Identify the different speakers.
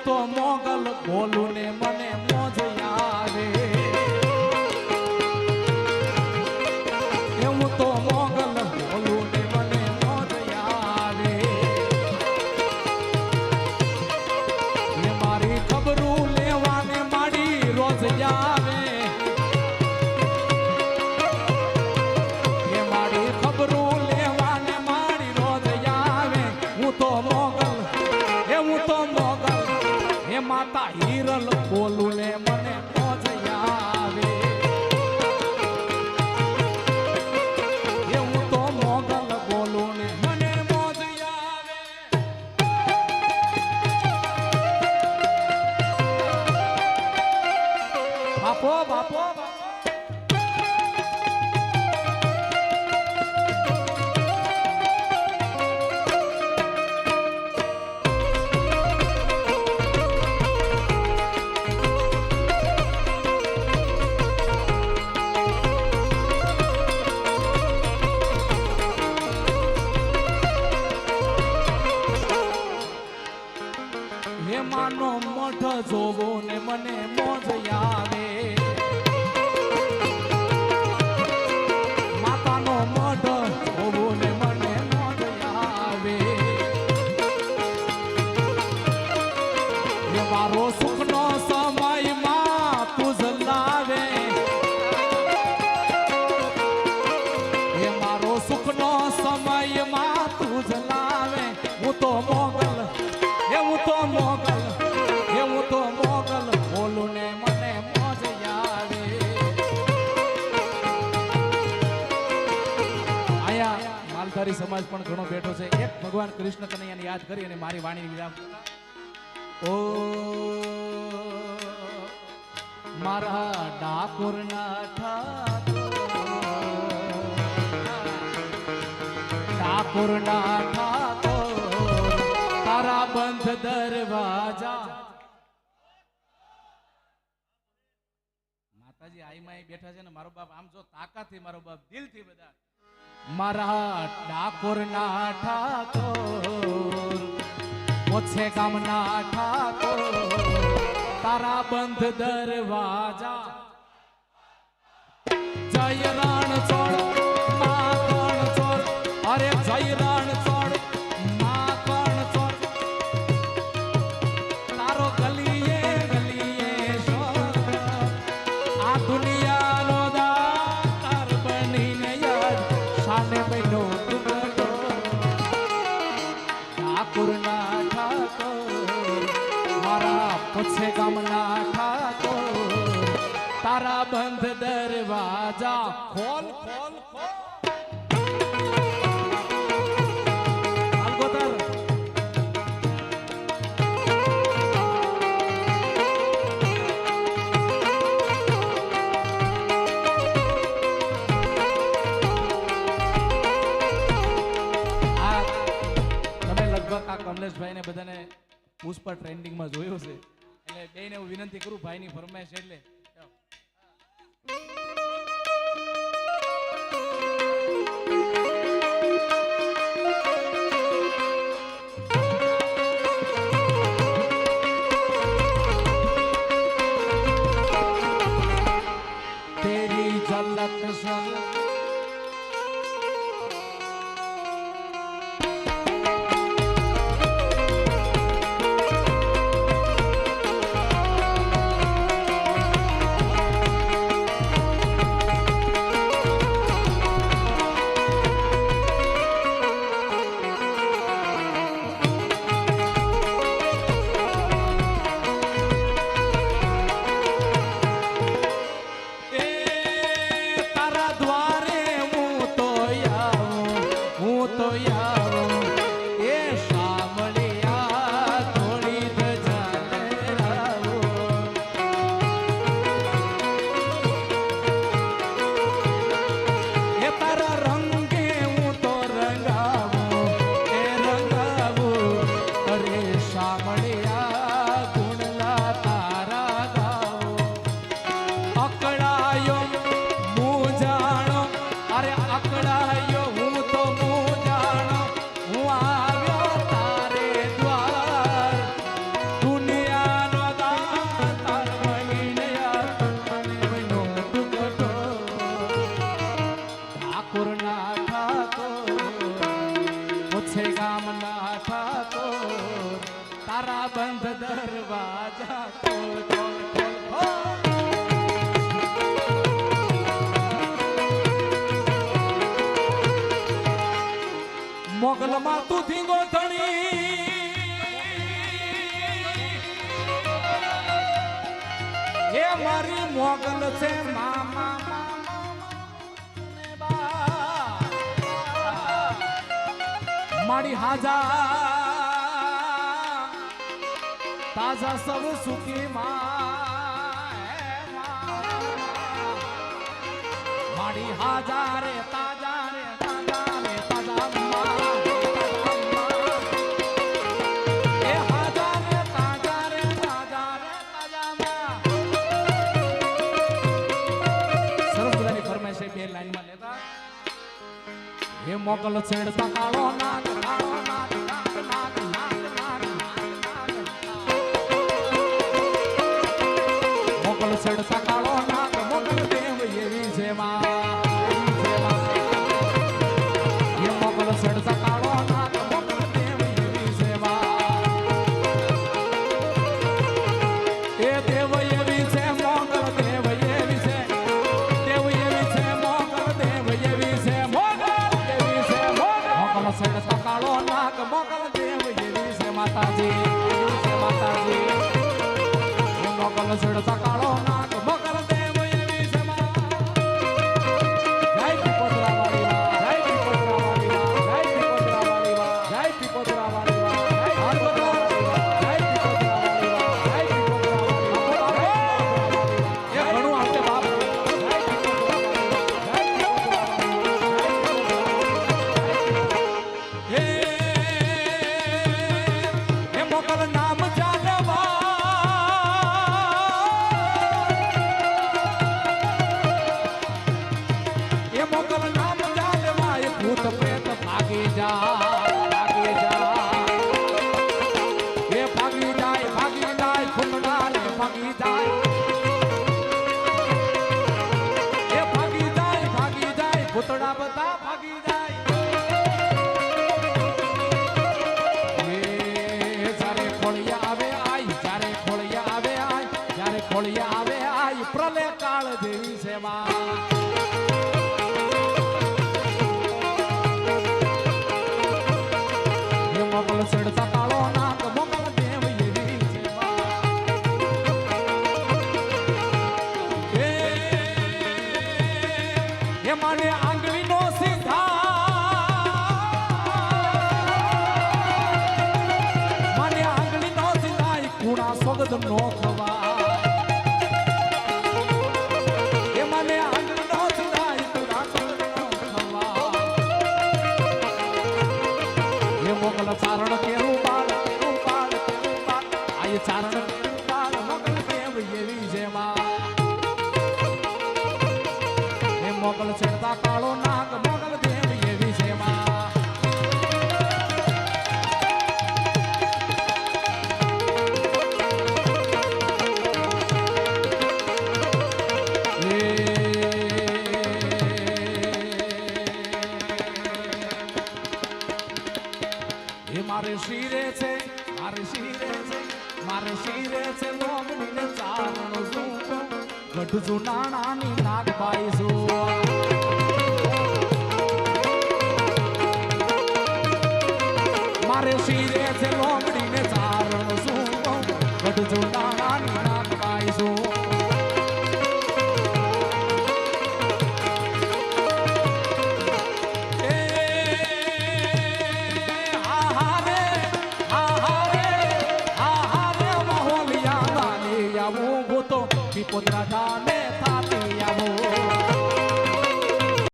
Speaker 1: તો મોગલ બોલું ને મને મોજ આવે હું તો મોગલ બોલું ને મને મોજ આવે એ મારી ખબરું લેવાને માડી રોજ આવે એ મારી ખબરું લેવાને માડી રોજ આવે હું તો મોગલ હે માતા હિરલ બોલું ને મને મોજ આવે હે હું તો મોગલ બોલું ને મને મોજ આવે બાપો બાપો માનો મોઢ જોવો ને મને મોજ આવે માતાનો મોઢ જોવો ને મને મોજ આવે એ મારો સુખનો સમય માં તુજ લાવે એ મારો સુખનો સમય માં તુજ લાવે હું તો મોગલ હું તો મોગલ બોલું ને મને મોજ આવે આયા માલધારી સમાજ પણ ઘણો બેઠો છે એક ભગવાન કૃષ્ણ કનૈયાને યાદ કરી અને મારી વાણી વિરામ ઓ મારા ડાકોરના ઠાકોર તારા બંધ દરવાજા માતાજી આઈમાં બેઠા છે ને મારો બાપ આમ જો તાકાતથી મારો બાપ દિલથી બધા મારા ડાકોરના ઠાકોર મોછે ગામના ઠાકોર તારા બંધ દરવાજા જય રણ છોડ માં કણ છોડ અરે જય રણ છોડ ઠાકોરના ઠાકોર મારા પૂછે ગામના ઠાકોર તારા બંધ દરવાજા ખોલ ખોલ ખોલ કમલેશભાઈ ને બધાને પુષ્પા ટ્રેન્ડિંગમાં જોયો છે એટલે બેને હું વિનંતી કરું ભાઈની ફરમાઈશ એટલે તેરી ઝલક ઝલક તારા દ્વારે મોગલમાં તું થી ગોથણી એ મારી મોગલ છે મામા મારી હાજા તાજા સબ સુખી મારી હાજા રે તાજા રે તાજા રે તાજા એ હાજા રે તાજા રે તાજા રે તાજા સરસ બધાની ફરમાઈશ બે લાઈનમાં લેતા એ મોગલ છેડતા કાળો નાગ કાળો નાગ નાગ નાગ નાગ નાગ મોગલ છેડતા કાળો નાગ મોગલ દેવ એવી સેવા એ મોગલ છેડતા કાળો નાગ મોગલ દેવ એવી સેવા એ દેવ એવી છે મોગલ દેવ એવી છે દેવ એવી છે મોગલ દેવ એવી છે સડતા કાળો નાગ મોગલ દેવ એવી છે માતાજી મોગલ સડતા કાળો નાગ મોગલ દેવ એવી છે જય પીપોદરા વાળી જય પીપોદરા વાળી જય પીપોદરા વાળી જય પીપોદરા વાળી જય પીપોદરા વાળી એ ઘણું આવશે બાપ ભૂતડા બધા ભાગી જાય જ્યારે ખોળિયા આવે આય જ્યારે ખોળિયા આવે આય જ્યારે ખોળિયા આવે આય પ્રલય કાળ દેવી સેવા એ મોગલ સડતા કાળો નાગ મોગલ દેવ એવી સેવા એ માને આંગળી નો માને આંગળી નો સીધા કુણા સ્વગત નો ખવા એ માને આંગળી નો સીધા કુણા સ્વગત નો ખવા એ મોગલ ચારણ કેરું બાળ આય ચારણ કેરું બાળ મોગલ દેવ એવી જેવા મોગલ છેડતા કાળો નાગ મોગલ દેવ એવી સેવા એ મારે શિરે છે લોમડીને ચારણ શું ગઢ જુનાણાની નાગબાઈ શું મારે શિરે છે લોમડીને ચારણ શું ગઢ જુના